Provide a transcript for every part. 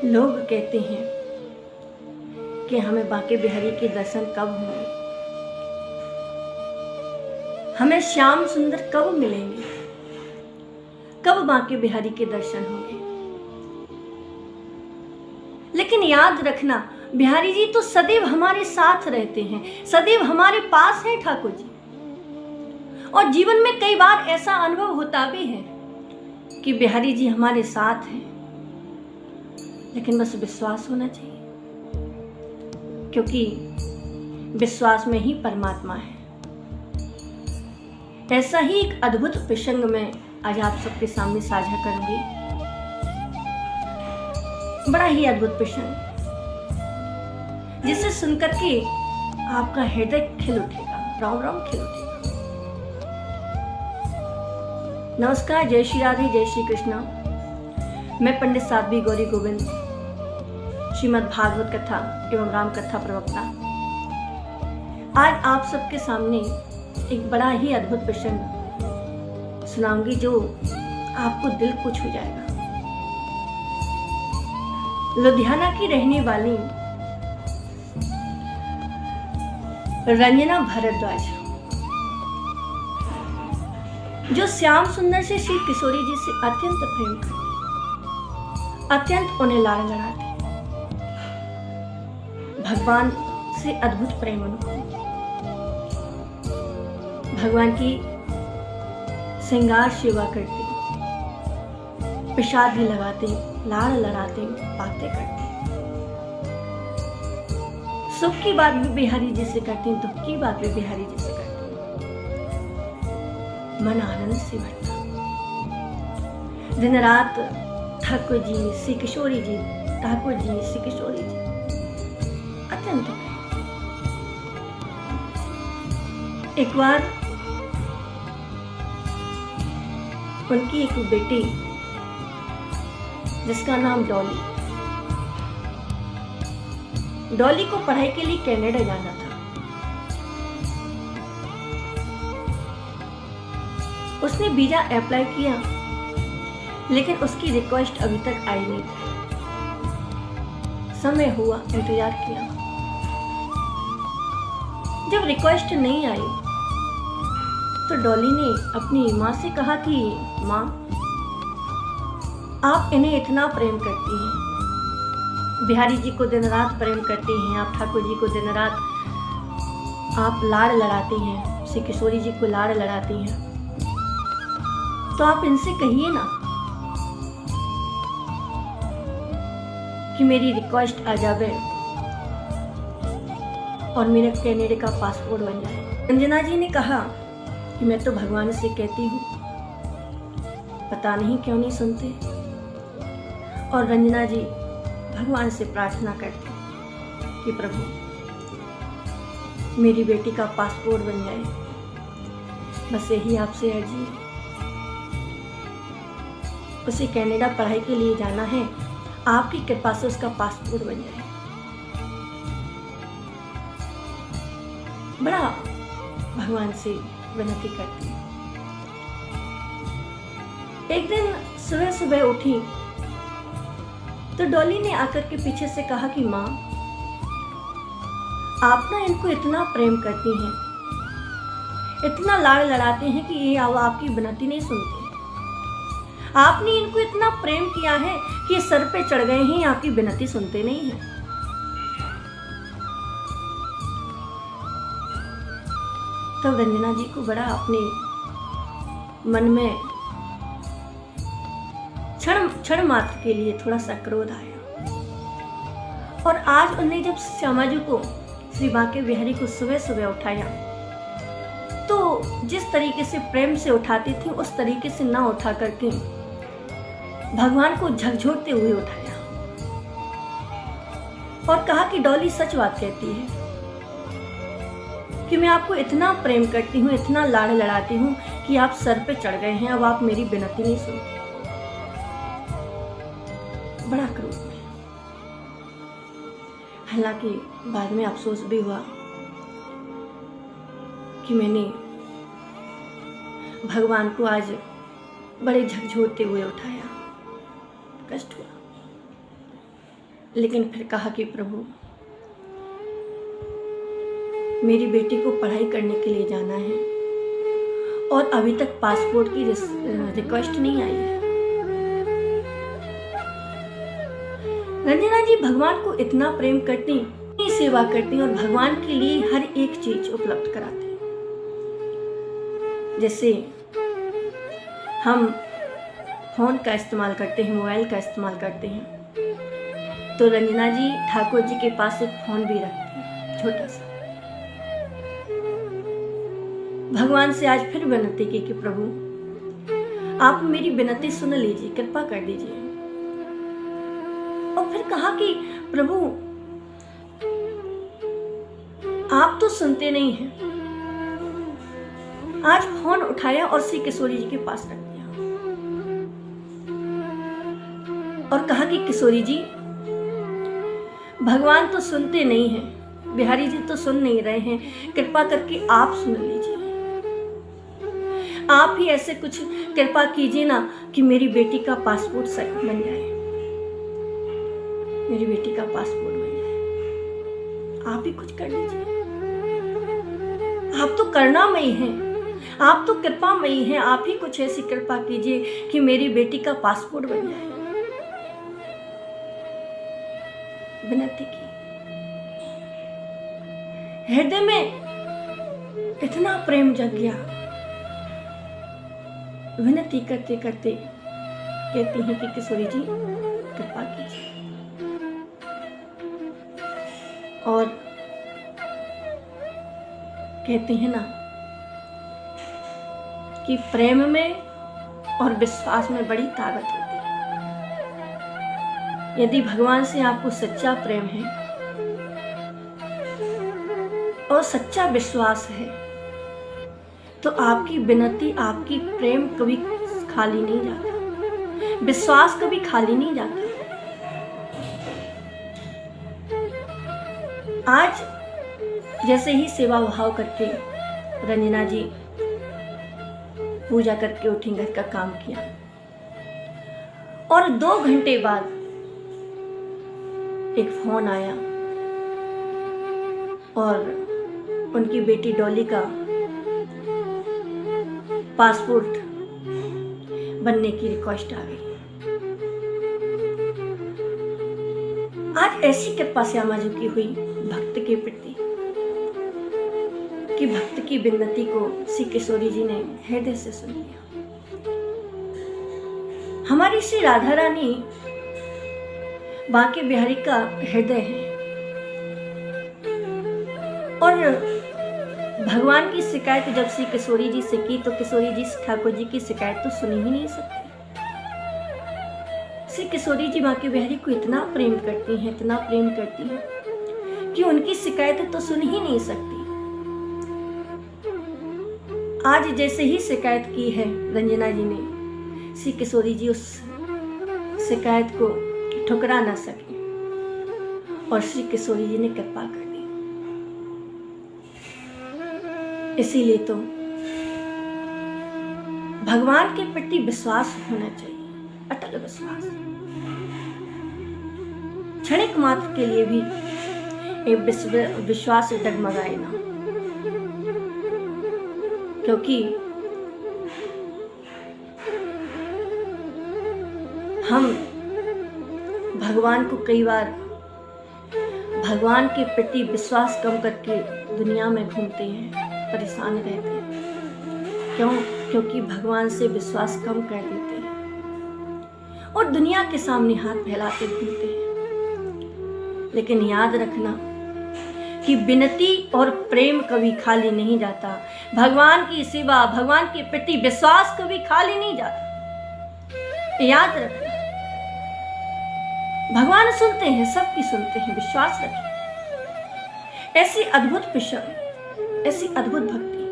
लोग कहते हैं कि हमें बांके बिहारी के दर्शन कब होंगे, हमें श्याम सुंदर कब मिलेंगे, कब बांके बिहारी के दर्शन होंगे। लेकिन याद रखना, बिहारी जी तो सदैव हमारे साथ रहते हैं, सदैव हमारे पास हैं ठाकुर जी। और जीवन में कई बार ऐसा अनुभव होता भी है कि बिहारी जी हमारे साथ हैं, लेकिन बस विश्वास होना चाहिए, क्योंकि विश्वास में ही परमात्मा है। ऐसा ही एक अद्भुत प्रसंग मैं आज आप सबके सामने साझा करूंगी। बड़ा ही अद्भुत प्रसंग, जिसे सुनकर के आपका हृदय खिल उठेगा, राम राम खिल उठेगा। नमस्कार, जय श्री राधे, जय श्री कृष्णा। मैं पंडित साध्वी गौरी गोविंद, श्रीमद् भागवत कथा एवं राम कथा प्रवक्ता, आज आप सबके सामने एक बड़ा ही अद्भुत प्रसंग सुनाऊंगी जो आपको दिल को छू जाएगा। लुधियाना की रहने वाली रंजना भारद्वाज, जो श्याम सुंदर से श्री किशोरी जी से अत्यंत प्रेम करती, अत्यंत उन्हें लाड़ लड़ाती, भगवान से अद्भुत प्रेम उनको, भगवान की श्रृंगार सेवा करते, प्रसाद भी लगाते, लाड़ लड़ाते, बातें करते, सुख की बात भी बिहारी जी से करती, दुख की बात भी बिहारी जी से करती, मन आनंद से भरता। दिन रात ठाकुर जी, श्री किशोरी जी, ठाकुर जी, श्री किशोरी जी, अत्यंत प्रेम। एक बार उनकी एक बेटी, जिसका नाम डॉली को पढ़ाई के लिए कनाडा जाना था। उसने वीजा अप्लाई किया, लेकिन उसकी रिक्वेस्ट अभी तक आई नहीं थी। समय हुआ, इंतजार किया, जब रिक्वेस्ट नहीं आई तो डॉली ने अपनी माँ से कहा कि माँ, आप इन्हें इतना प्रेम करती हैं, बिहारी जी को दिन रात प्रेम करती हैं, आप ठाकुर जी को दिन रात आप लाड़ लड़ाती हैं, श्री किशोरी जी को लाड़ लड़ाती हैं, तो आप इनसे कहिए ना कि मेरी रिक्वेस्ट आ जावे और मेरे कनाडा का पासपोर्ट बन जाए। रंजना जी ने कहा कि मैं तो भगवान से कहती हूँ, पता नहीं क्यों नहीं सुनते। और रंजना जी भगवान से प्रार्थना करती कि प्रभु, मेरी बेटी का पासपोर्ट बन जाए, बस यही आपसे अर्जी है। उसे कनाडा पढ़ाई के लिए जाना है, आपकी कृपा से उसका पासपोर्ट बन जाए। बड़ा भगवान से विनती करती। एक दिन सुबह सुबह उठी तो डॉली ने आकर के पीछे से कहा कि माँ, आप ना इनको इतना प्रेम करती हैं, इतना लाड़ लड़ाते हैं कि ये आपकी विनती नहीं सुनते। आपने इनको इतना प्रेम किया है कि ये सर पे चढ़ गए हैं, आपकी विनती सुनते नहीं हैं। तब रंजना जी को बड़ा अपने मन में क्षण मात्र के लिए थोड़ा सा क्रोध आया। और आज उन्हें जब श्यामा जी को, श्री बांके बिहारी को सुबह सुबह उठाया, तो जिस तरीके से प्रेम से उठाती थी, उस तरीके से ना उठा करके भगवान को झकझोरते हुए उठाया और कहा कि डॉली सच बात कहती है कि मैं आपको इतना प्रेम करती हूँ, इतना लाड़ लड़ाती हूँ कि आप सर पे चढ़ गए हैं, अब आप मेरी विनती नहीं सुनते। बड़ा क्रोध में, हालांकि बाद में अफसोस भी हुआ कि मैंने भगवान को आज बड़े झकझोरते हुए उठाया, कष्ट हुआ। लेकिन फिर कहा कि प्रभु, मेरी बेटी को पढ़ाई करने के लिए जाना है और अभी तक पासपोर्ट की रिक्वेस्ट नहीं आई है। रंजना जी भगवान को इतना प्रेम करती, इतनी सेवा करती और भगवान के लिए हर एक चीज उपलब्ध कराती। जैसे हम फोन का इस्तेमाल करते हैं, मोबाइल का इस्तेमाल करते हैं, तो रंजना जी ठाकुर जी के पास एक फोन भी रखती है, छोटा सा। भगवान से आज फिर विनती की कि प्रभु आप मेरी विनती सुन लीजिए, कृपा कर दीजिए। और फिर कहा कि प्रभु आप तो सुनते नहीं हैं। आज फोन उठाया और श्री किशोरी जी के पास रख दिया और कहा कि किशोरी जी, भगवान तो सुनते नहीं हैं, बिहारी जी तो सुन नहीं रहे हैं, कृपा करके आप सुन लीजिए। आप ही ऐसे कुछ कृपा कीजिए ना कि मेरी बेटी का पासपोर्ट बन जाए, मेरी बेटी का पासपोर्ट बन जाए। आप ही कुछ कर लीजिए। आप तो करुणामयी हैं, आप तो कृपामयी हैं, आप ही कुछ ऐसी कृपा कीजिए कि मेरी बेटी का पासपोर्ट बन जाए। विनती की। हृदय में इतना प्रेम जग गया। विनती करते करते कहती हैं कि किशोरी जी कृपा कीजिए। और कहते हैं ना कि प्रेम में और विश्वास में बड़ी ताकत होती है। यदि भगवान से आपको सच्चा प्रेम है और सच्चा विश्वास है तो आपकी विनती, आपकी प्रेम कभी खाली नहीं जाता, विश्वास कभी खाली नहीं जाता। आज जैसे ही सेवा भाव करके रंजना जी पूजा करके उठी, घर का काम किया और 2 घंटे बाद एक फोन आया और उनकी बेटी डॉली का पासपोर्ट बनने की रिक्वेस्ट आ गई। आज ऐसी कृपा श्यामा जी की हुई भक्त के प्रति कि भक्त की विनती को श्री किशोरी जी ने हृदय से सुन लिया। हमारी श्री राधा रानी बांके बिहारी का हृदय है और भगवान की शिकायत जब श्री किशोरी जी से की तो किशोरी जी ठाकुर जी की शिकायत तो सुन ही नहीं सकती। श्री किशोरी जी बांके बिहारी को इतना प्रेम करती हैं, इतना प्रेम करती हैं कि उनकी शिकायत तो सुन ही नहीं सकती। आज जैसे ही शिकायत की है रंजना जी ने, श्री किशोरी जी उस शिकायत को ठुकरा न सके और श्री किशोरी जी ने कृपा कर दी। इसीलिए तो भगवान के प्रति विश्वास होना चाहिए, अटल विश्वास। क्षणिक मात्र के लिए भी एक विश्वास डगमगाए ना, क्योंकि हम भगवान को कई बार भगवान के प्रति विश्वास कम करके दुनिया में घूमते हैं, परेशान रहते हैं। क्यों? क्योंकि भगवान से विश्वास कम कर देते हैं और दुनिया के सामने हाथ फैलाते घूमते हैं। लेकिन याद रखना कि विनती और प्रेम कभी खाली नहीं जाता। भगवान की सेवा, भगवान के प्रति विश्वास कभी खाली नहीं जाता। याद रखना, भगवान सुनते हैं, सबकी सुनते हैं, विश्वास रखिए। ऐसी अद्भुत विषय, ऐसी अद्भुत भक्ति,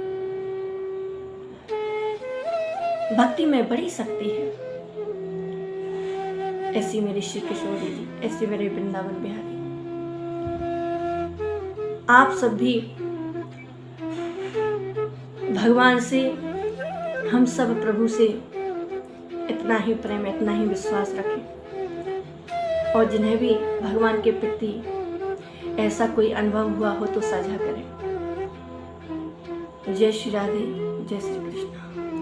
भक्ति में बड़ी शक्ति है। ऐसी मेरी श्री किशोरी जी, ऐसी मेरे वृंदावन बिहारी। आप सब भी भगवान से, हम सब प्रभु से इतना ही प्रेम, इतना ही विश्वास रखें और जिन्हें भी भगवान के प्रति ऐसा कोई अनुभव हुआ हो तो साझा करें। जय श्री राधे, जय श्री कृष्ण।